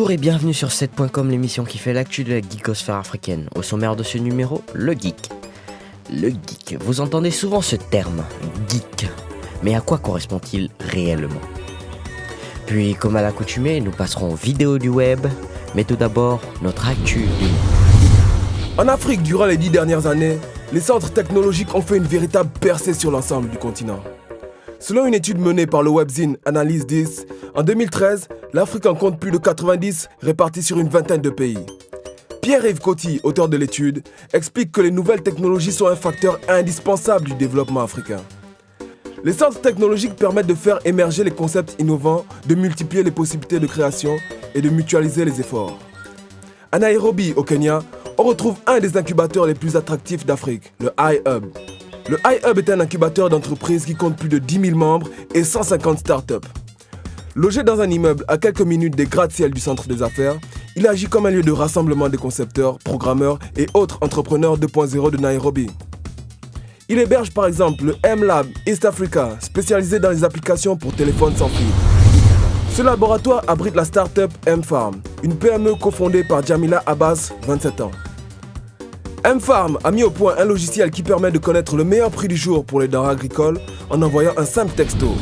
Bonjour et bienvenue sur 7.com, l'émission qui fait l'actu de la geekosphère africaine. Au sommaire de ce numéro, le geek. Le geek, vous entendez souvent ce terme, geek. Mais à quoi correspond-il réellement ? Puis, comme à l'accoutumée, nous passerons aux vidéos du web, mais tout d'abord, notre actu du monde. En Afrique, durant les 10 dernières années, les centres technologiques ont fait une véritable percée sur l'ensemble du continent. Selon une étude menée par le webzine Analyse 10, en 2013, l'Afrique en compte plus de 90 répartis sur une vingtaine de pays. Pierre-Yves Coty, auteur de l'étude, explique que les nouvelles technologies sont un facteur indispensable du développement africain. Les centres technologiques permettent de faire émerger les concepts innovants, de multiplier les possibilités de création et de mutualiser les efforts. À Nairobi, au Kenya, on retrouve un des incubateurs les plus attractifs d'Afrique, le iHub. Le iHub est un incubateur d'entreprises qui compte plus de 10 000 membres et 150 startups. Logé dans un immeuble à quelques minutes des gratte-ciel du centre des affaires, il agit comme un lieu de rassemblement des concepteurs, programmeurs et autres entrepreneurs 2.0 de Nairobi. Il héberge par exemple le M-Lab East Africa, spécialisé dans les applications pour téléphones sans fil. Ce laboratoire abrite la start-up M-Farm, une PME cofondée par Jamila Abbas, 27 ans. M-Farm a mis au point un logiciel qui permet de connaître le meilleur prix du jour pour les denrées agricoles en envoyant un simple texto.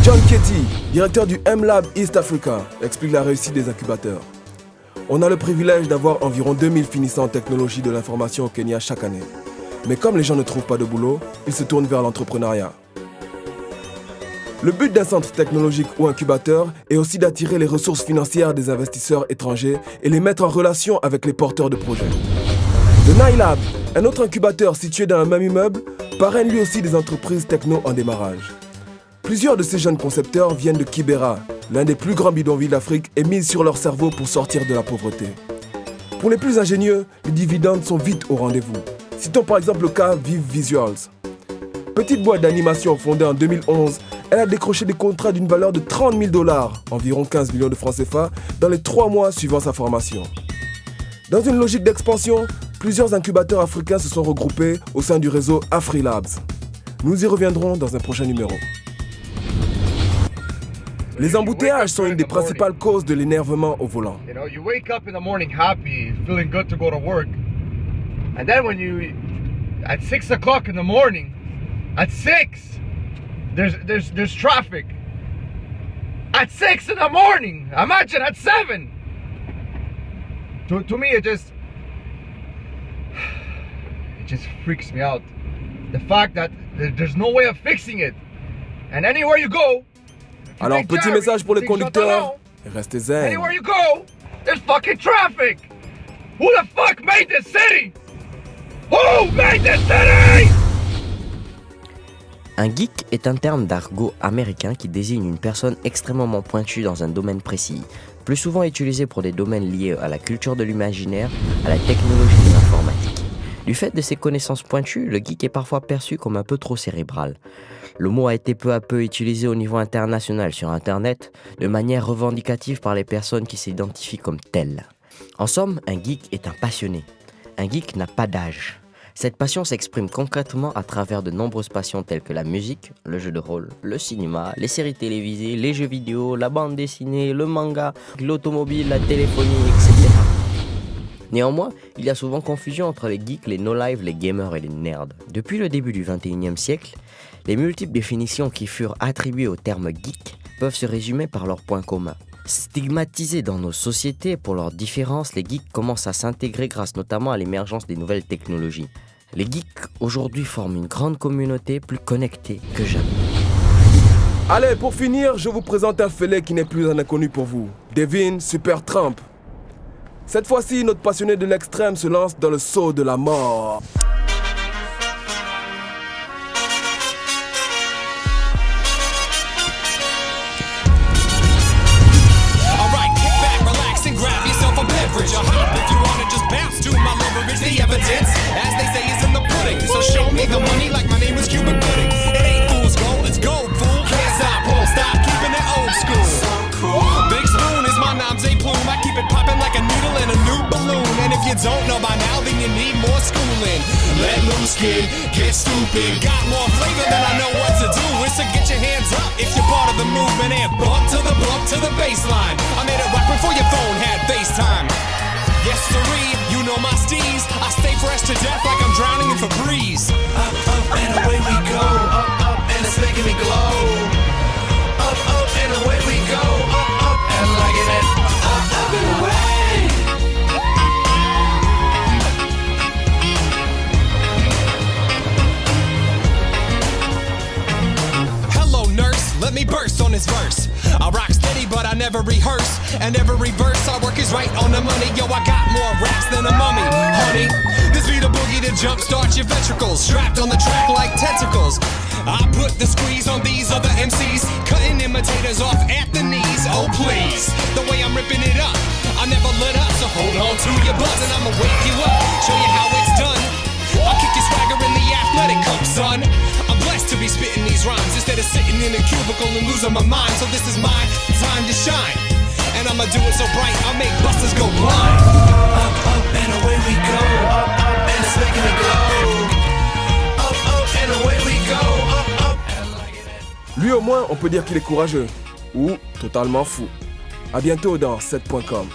John Ketty, directeur du M-Lab East Africa, explique la réussite des incubateurs. On a le privilège d'avoir environ 2000 finissants en technologie de l'information au Kenya chaque année. Mais comme les gens ne trouvent pas de boulot, ils se tournent vers l'entrepreneuriat. Le but d'un centre technologique ou incubateur est aussi d'attirer les ressources financières des investisseurs étrangers et les mettre en relation avec les porteurs de projets. Le NILab, un autre incubateur situé dans le même immeuble, parraine lui aussi des entreprises techno en démarrage. Plusieurs de ces jeunes concepteurs viennent de Kibera, l'un des plus grands bidonvilles d'Afrique, et misent sur leur cerveau pour sortir de la pauvreté. Pour les plus ingénieux, les dividendes sont vite au rendez-vous. Citons par exemple le cas Vive Visuals. Petite boîte d'animation fondée en 2011, elle a décroché des contrats d'une valeur de 30 000 $, environ 15 millions de francs CFA, dans les 3 mois suivant sa formation. Dans une logique d'expansion, plusieurs incubateurs africains se sont regroupés au sein du réseau AfriLabs. Nous y reviendrons dans un prochain numéro. Les embouteillages sont une des principales causes de l'énervement au volant. You wake up in the morning happy, feeling good to go to work. And then at 6 o'clock in the morning, at 6, there's traffic. At 6 in the morning, imagine at 7. To me, it just freaks me out. The fact that there's no way of fixing it. And anywhere you go, alors petit message pour les conducteurs, restez zen. Anywhere you go, there's fucking traffic. Who the fuck made this city? Who made this city? Un geek est un terme d'argot américain qui désigne une personne extrêmement pointue dans un domaine précis, plus souvent utilisé pour des domaines liés à la culture de l'imaginaire, à la technologie et l'informatique. Du fait de ses connaissances pointues, le geek est parfois perçu comme un peu trop cérébral. Le mot a été peu à peu utilisé au niveau international sur Internet, de manière revendicative par les personnes qui s'identifient comme telles. En somme, un geek est un passionné. Un geek n'a pas d'âge. Cette passion s'exprime concrètement à travers de nombreuses passions telles que la musique, le jeu de rôle, le cinéma, les séries télévisées, les jeux vidéo, la bande dessinée, le manga, l'automobile, la téléphonie, etc. Néanmoins, il y a souvent confusion entre les geeks, les no-live, les gamers et les nerds. Depuis le début du XXIe siècle, les multiples définitions qui furent attribuées au terme geek peuvent se résumer par leurs points communs. Stigmatisés dans nos sociétés pour leurs différences, les geeks commencent à s'intégrer grâce notamment à l'émergence des nouvelles technologies. Les geeks aujourd'hui forment une grande communauté plus connectée que jamais. Allez, pour finir, je vous présente un fêlé qui n'est plus un inconnu pour vous. Devin Super Trump. Cette fois-ci, notre passionné de l'extrême se lance dans le saut de la mort. So show me the money like my name is Cuban pudding. It ain't fool's gold, it's gold, fool. Can't stop, won't stop, keeping it old school. So cool. Big Spoon is my nom's a plume. I keep it popping like a needle in a new balloon. And if you don't know by now, then you need more schooling. Let loose, kid, get stupid. Got more flavor than I know what to do. It's to get your hands up if you're part of the movement and bump to the baseline. I made it rock before your phone had FaceTime. Yes, sirree, you know my steez. I stay fresh to death like I'm drowning in Febreze. Up, up, and away we go. Up, up, and it's making me glow. Up, up, and away we go. Up, up, and liking it. Up, up, and away. Hello, nurse, let me burst on this verse. I rock steady, but I never rehearse. And every verse I work is right on the money. Yo, I got more raps than a mummy, honey. This be the boogie to jumpstart your ventricles. Strapped on the track like tentacles. I put the squeeze on these other MCs, cutting imitators off at the knees. Oh, please, the way I'm ripping it up, I never let up. So hold on to your buzz and I'ma wake you up, show you how it's done. I'll kick your swagger in the athletic cup, son. I'm blessed to be spitting these rhymes instead of sitting in a cubicle and losing my mind. So this is my time to shine, and I'ma do it so bright I'll make busters go blind. Up, up, and away we go. Up, up, and it's making me glow. Up, up, and away we go. Up, up, and liking it. Lui au moins, on peut dire qu'il est courageux. Ou totalement fou. A bientôt dans 7.com.